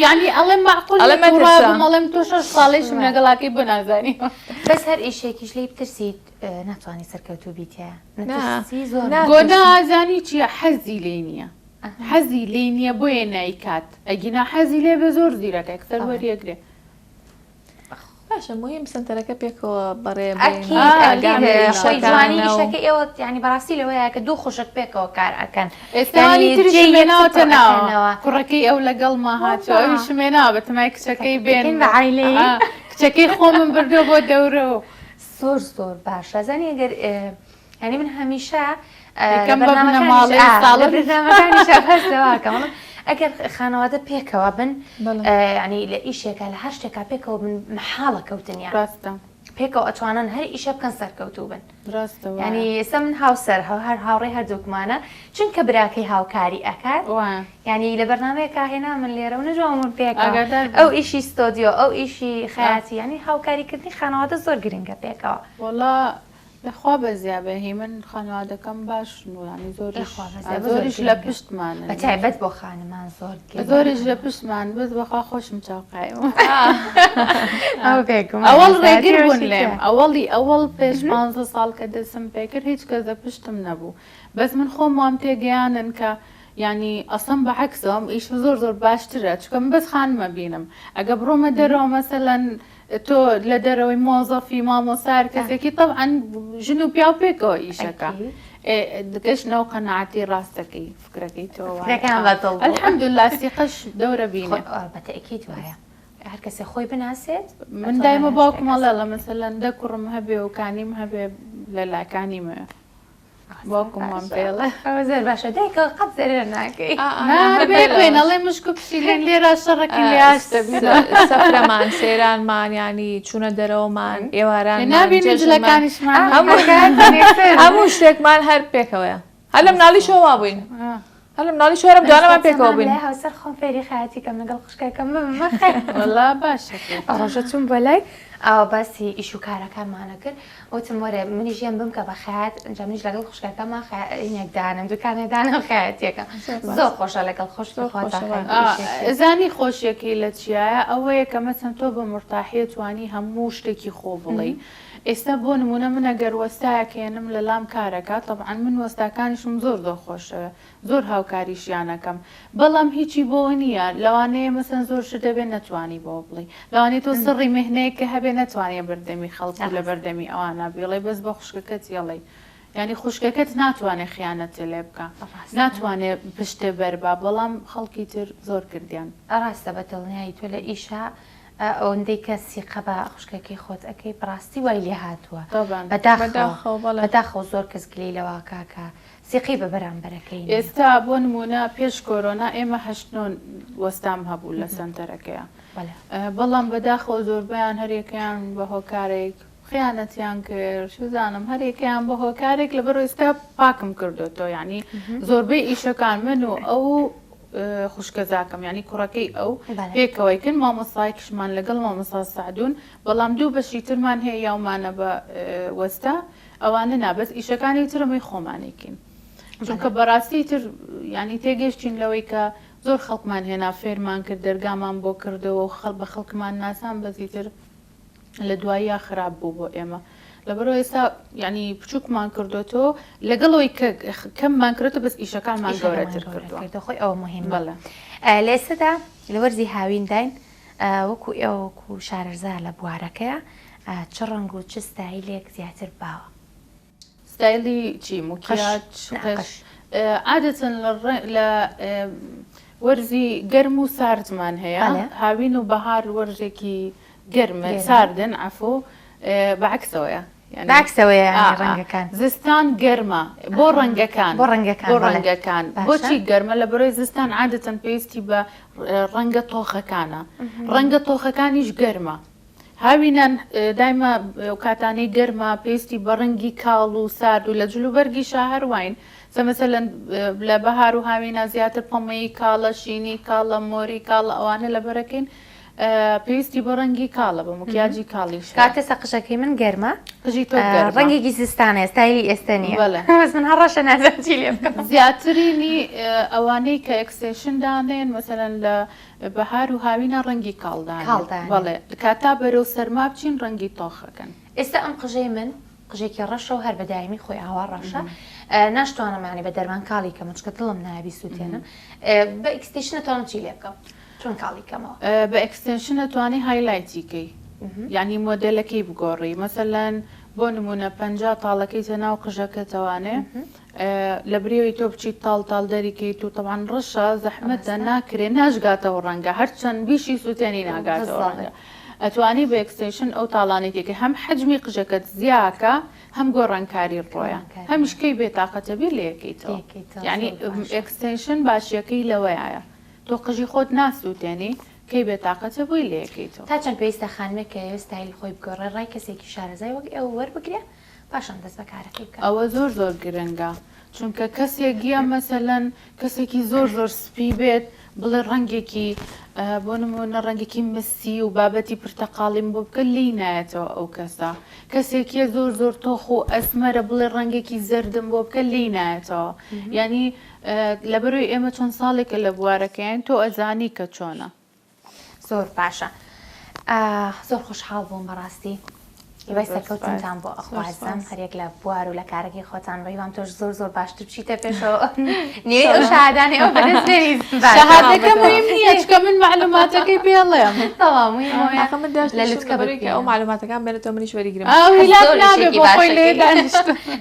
یعنی ئەڵێم معقول ئەڵێم تۆ 6 ساڵیشم لەگەڵاکەی بۆ نازانی بەس هەر ئیشێکیش لێ بترسیت ناتوانانی سەرکەوتوو بیتە گۆ نازانی چییە حەزی لێ نییە حەزی لێ نییە بۆیە نایکات ئەگینا حەزی لێ بە زۆر زیرەکە سەر وەریەگرێ باشە مهم سنتەرەکە پێکەوە بەڕێ خۆی جوانی ئیشەکە ئێوە ینی بەڕاستی لەوەیە کە دوو خوشک پێکەوە کار ئەکەن ئێستانی تریێناوەتە ناوە کوڕەکەی ئەو لەگەڵ ماهاتەوە ئەوی شمێناوە بەتەمای کچەکەی بێن بەعیلێ کچەکەی خۆمم بردو بۆ دەورەوە زۆر باشە زانی ئەگەر ینی من هەمیشە بەرنامەکانیشەکەم ئەگەر خانەوادە پێکەوە بن ینی لە ئیشێکە لە هەر شتێکا پێکەوە بن محاڵە کەوتنیان ڕاستە پێکەوە ئەتوانن هەر ئیشە بکەن سەرکەوتوو بن ڕاستەوە ینی ئێستا من هاوسەر هەر هاوڕێ هەردووکمانە چونکە براکەی هاوکاری ئەکات ینی لە بەرنامەیەکا هێنا من لێرە و نەجوامون پێکەوە ئەو ئیشی ستۆدیۆ ئەو ئیشی خەیاتی ینی هاوکاریکردنی خانەوادە زۆر گرنگە پێکەوە وڵا لەخوا بەزیابێهی من خانەوادەکەم باش نوانی زۆریش لە پشتمانە بەتایبەت بۆ خانمان زۆریش لە پشتمان بز بەخوا خۆشم چاوقایەوە پێکم ئەوەڵ ڕێگر بوون لێم ئەوەڵ پێش 15 ساڵ کە دەسم پێکرد هیچ کەس لە پشتم نەبوو بەس من خۆم وام تێگەیانن کە ینی ئەسم بەعکسەوەم ئیش زۆر باشترە چکەم بەس خانمە بینم ئەگە بڕۆمە دەرەوە مەسەلەن تۆ لە دەرەوەی مۆزەفی مامۆسار کەسێکی طبعاً ژن و پیا و پێکەوە ئیشەکە دگەشتنەوە قەناعەتی ڕاستەکەی فکرەکەی تۆوە الحەمدولله سیقەش دەورە بینە بەتەئکید وایە هەر کەسێ خۆی بناسێت من دایمە باوکم هەڵێ لە مەسەلەن دە کوڕم هەبێ و کانیم هەبێ لە لایکانیمە باوکم وام پێڵێ زۆر باشە دایکە قەت زەرێر ناکەی بێن ئەڵێ مشک و پشیلێن لێرە شەڕەکی لێ هاشتە سەفرەمان سێرانمان ینی چوونە دەرەوەمان ئێواران نابینی جلەکانیشمان هەموو شتێکمان هەر پێکەوەیە هەر لە مناڵی شۆوا بووین هەر لە مناڵی شۆرم دوانەمان پێکەوە بووین هاوسەر خۆم فێری خەیاتیکەم لەگەڵ خوشکەکەم وەڵا باشە ڕۆژە چوون بۆ لای ئەوە باسی ئیش و کارەکانمانە کرد وتم وەرە منی ژیان بم کە بە خەیات ئەنجام منیش لەگەڵ خوشکەکەمان خەیاتێک دانم دوکانێدانم خەیاتێکە زۆر خۆشە لەگەڵ خۆشی زانی خۆشیەکەی لە چیایە ئەوەیە کە مەچەند تۆ بە مرتاحیە توانی هەموو شتێکی خۆ بڵێ ئێستا بۆ نمونە من ئەگەر وەستایەکێنم لە لام کارەکە طبعا من وەستاکانیشم زۆر خۆشەوە زۆر هاوکاریشیانەکەم بەڵام هیچی بۆ نییە لەوانەیە مەسەن زۆر شت دەبێ نەتوانی بۆ بڵێ لەوانەیە تۆ سڕی مهنەیەکە هەبێ نەتوانێت بەردەمی خەڵک لە بەردەمی ئەوانە بڵێ بەس بە خوشکەکەت یەڵێ ینی خوشکەکەت ناتوانێت خیانەت لێ بکە ناتوانێت پشتێ بەربا بەڵام خەڵکی تر زۆر کردیان ڕاستە بە دڵنیایی تۆ لە ئیشە ئەوەندەی کە سیقە بە خوشکەکەی خۆت ئەەکەی بڕاستی وای لێ هاتووە بەداخەوە زۆر کەس گلەی لەوە کاکە سیقی بە بەرامبەرەکەی ئێستا بۆ نمونە پێش کۆرۆنا ئێمە هەشتۆن وەستام هەبوو لە سنتەرەکەیە بەڵام بەداخەوە زۆربیان هەرێکیان بە هۆکارێک خیانەتیان کرد شوزانم هەرێکیان بە هۆکارێک لە بەرۆ ئێستا پاکم کردوتەوە یعنی زۆربەی ئیشەکان من و ئەو خوشکەزاکەم ینی کوڕەکەی ئەو پێکەوەی کرد مامۆستایکشمان لەگەڵ مامۆستا سعدون بەڵام دوو بەشی ترمان هەیە یاومانە بە وەستا ئەوانە نابەت ئیشەکانی ترمەی خۆمانێکین چونکە بەڕاستی تر ینی تێگەشتین لەوەی کە زۆر خەڵکمان هێنا فێرمان کرد دەرگامان بۆ کردەوە و خەڵ بە خەڵکمان ناسان بەزی تر لە دواییە خراپ بوو بۆ ئێمە لەبەرەوە ئێستا ینی بچووکمان کردوەوە لەگەڵەوەی کەممان کردێتە بەس ئیشەکانمان گەورەتر کردووە خۆی ئەوە مهم بڵە لێسەدا لە وەرزی هاوینداین وەکو ئێوەکو شارەرزا لە بوارەکەیە چ ڕەنگ و چ ستایلێک زیاتر باوە ستایلی چی موکیاج عادەتەن لە وەرزی گەرم و ساردمان هەیە هاوین و بەهار وەرزێکی گەرمە ساردن عفۆ بەعکسەوەیە باکسەوەی ڕەنگەکان زستان گەرمە بۆ ڕەنگەکان ڕەنگەکان بۆچی گەرمە لە بەرۆی زستان عادەتەن پێویستی بە ڕەنگە تۆخەکانە ڕەنگە تۆخەکانیش گەرمە هاوینان دایمە کاتانەی گەرمە پێویستی بە ڕەنگی کاڵ و سارد و لە جلوبەرگی شاهەروین مثلەن لە بەهار و هاوینە زیاتر پەمەی کاڵە شینی کاڵە مۆری کاڵە ئەوانە لە بەرەکەین پێویستی بە ڕەنگی کاڵە بە مکیاجی کاڵیش کاتە سەقشەکەی من گەرمە ڕەنگێکی زستانە ستایلی ئێستا نیە من هەڕەشە نازانچی لێ بکەم زیاترینی ئەوانەی کە ئەکسێشن دانێن مەسەرەن لە بەهار و هاوینە ڕەنگی کاڵدان بەڵێ کاتا بەرەو سەرما بچین ڕەنگی تۆخەکەن ئێستا ئەم قژەی من قژێکی ڕەشە و هەر بەدایمی خۆی ئاوا ڕەشە ناشتوانەمانی بە دەرمان کاڵی کەمە چکە دڵم نابی سووتێنم بە ئەکستیشنە تۆم چی لێ بکەم چۆن کاڵی کەمەوە بە ئەکستنشنە توانی هایلایتیکەی ینی مۆدلەکەی بگۆڕی مەسەلەن بۆ نمونە 50 تاڵەکەی تەناو قژەکەتەوانێ لە برێوی تۆ بچیت تاڵ دەریکەیت و تەوان ڕەشە زەحمەتە ناکرێ ناشگاتەوە ڕەنگە هەرچەند بیشی سووتێنی ناگاتەوە ڕەنگە ئەتوانی بە ئەکستنشن ئەو تاڵانێتێکی هەم حەجمی قژەکەت زیاکە هەم گۆڕانکاری ڕۆیە هەمیشکەی بێتاقەتە بیر لە یەکەیتەوە یعنی ئەکستنشن باشیەکەی لەوەیە تۆ قژی خۆت ناسووتێنی کەی بێتاقەتە بووی لە یەکەیتەوە تا چەند پێویستە خانمێک کە ستایل خۆی بگۆڕێ ڕای کەسێکی شارەزای وەک ئەوە وەربگرێ پاشان دەست بەکارەکەی بکە ئەوە زۆر گرنگە چونکە کەسێک گیە مەسەلەن کەسێکی زۆر سپی بێت بڵێ ڕەنگێکی بۆ نمونە ڕەنگێکی مسی و بابەتی پرتەقاڵیم بۆ بکە لی نایەتەوە ئەو کەسە کەسێکی زۆر تۆخ و ئەسمەرە بڵێ ڕەنگێکی زەردم بۆ بکە لی نایەتەوە ینی لەبەروی ئێمە چۆن ساڵێکە لە بوارەکەیان تۆ ئەزانی کە چۆنە زۆر باشە زۆر خۆشحاڵ بووم بەڕاستی هیوای سەرکەوتنتان بۆ ئەخوازم هەرێک لە بوار و لە کارەکەی خۆتان ڕێوام تۆش زۆر باشتر بچیتە پێشەوە نوێی ئەو شادانێ ئەو بەدەستێنی شەهادەکە مهم نییە چکە من معلوماتەکەی پێڵێم لە لوتکە بەرێکە ئەو معلوماتەکان بێنێتەوە منیش وەریگرم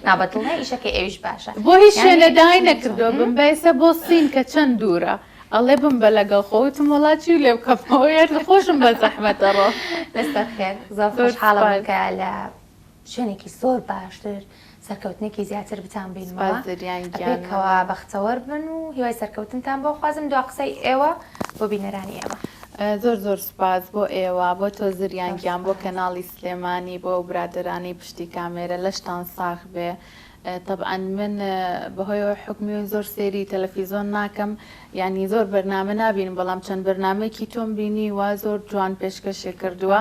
نابەتڵە ئیشەکە ئێویش باشە بۆ هیچ شوێنە داهی نەکردەوە بم بەیسە بۆ سین کە چەند دوورە ئەڵێ بم بە لەگەڵ خۆتم وڵاتی و لێ بکەمەوە خۆشم بە زەحمەتەڕۆ دەستە خێر زۆر خۆشحاڵم کە لە شوێنێکی زۆر باشتر سەرکەوتنێکی زیاتر بتان بینەوەکەوە بەختەوەر بن و هیوای سەرکەوتنتان بۆ خوازم دو قسەی ئێوە بۆ بینەرانی ئێمە زۆر سپاس بۆ ئێوە بۆ تۆ زریانگیان بۆ کەناڵی سلێمانی بۆ برادرانی پشتی کامێرە لەشتان ساخ بێ طبعا من بەهۆیەوە حکمی زۆر سێری تەلەڤیزۆن ناکەم ینی زۆر بەرنامە نبینم بەڵام چەند بەرنمەیەکی تۆم بینی و زۆر جوان پێشکەشێ کردووە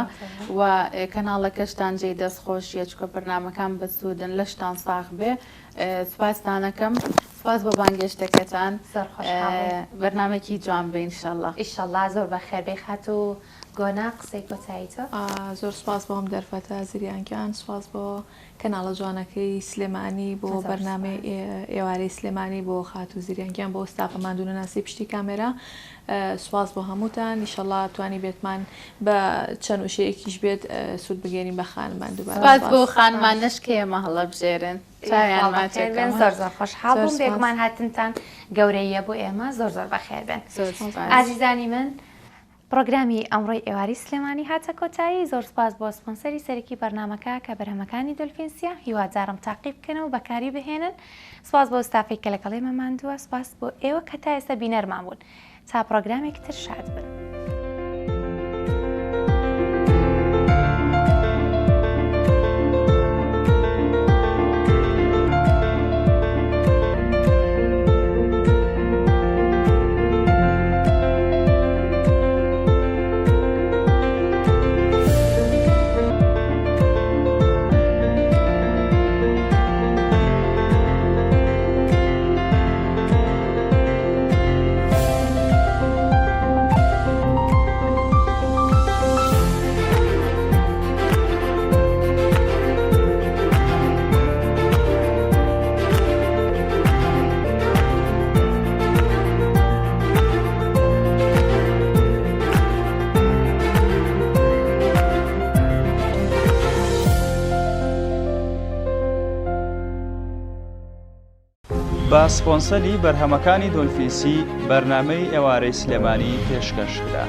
و کەناڵەکەشتان جێی دەستخۆشیە چکە بەرنمەکان بەسوودن لەشتان ساخ بێ سپاستانەکەم سپاس بۆ بانگێشتەکەتان بەرنمێکی جوان بێ ئینشەڵڵا ئیشەڵڵا زۆر بەخێر بێ خات و گۆنا قسەی کۆتاییتە زۆر سپاس بۆ ئەم دەرفەتە زریانکیان سپاس بۆ کەناڵە جوانەکەی سلێمانی بۆ بەرنامەی ئێوارەی سلێمانی بۆ خات و زریانکیان بۆ ستافەمان دوونەناسی پشتی کامێرا سپاس بۆ هەمووتان ئیشەڵڵا توانی بێتمان بە چەند وشەیەکیش بێت سوود بگەێنین بە خانمان دووبارە سپاس بۆ خانمان نشکەیەمە هەڵە بژێرن زۆر خۆشحاڵ بووم بێگومان هاتنتان گەورەیە بۆ ئێمە زۆر بەخێر بن ئازیزانی من پرۆگرامی ئەمڕۆی ئێواری سلێمانی هاتە کۆتایی. زۆر سپاس بۆ سپۆنسەری سەرەکی بەرنامەکە کە بەرهەمەکانی دولفینسیە هیوادارم تاقیب بکەن و بەکاری بهێنن. سپاس بۆ ستافێک کە لەگەڵی مەماندووە. سپاس بۆ ئێوە کە تا ئێستا بینەرمان بوون. تا پرۆگرامێکی تر شاد بن. بە سپۆنسەری بەرهەمەکانی دۆلفینسی بەرنامەی ئێوارەی سلێمانی پێشکەشکرا.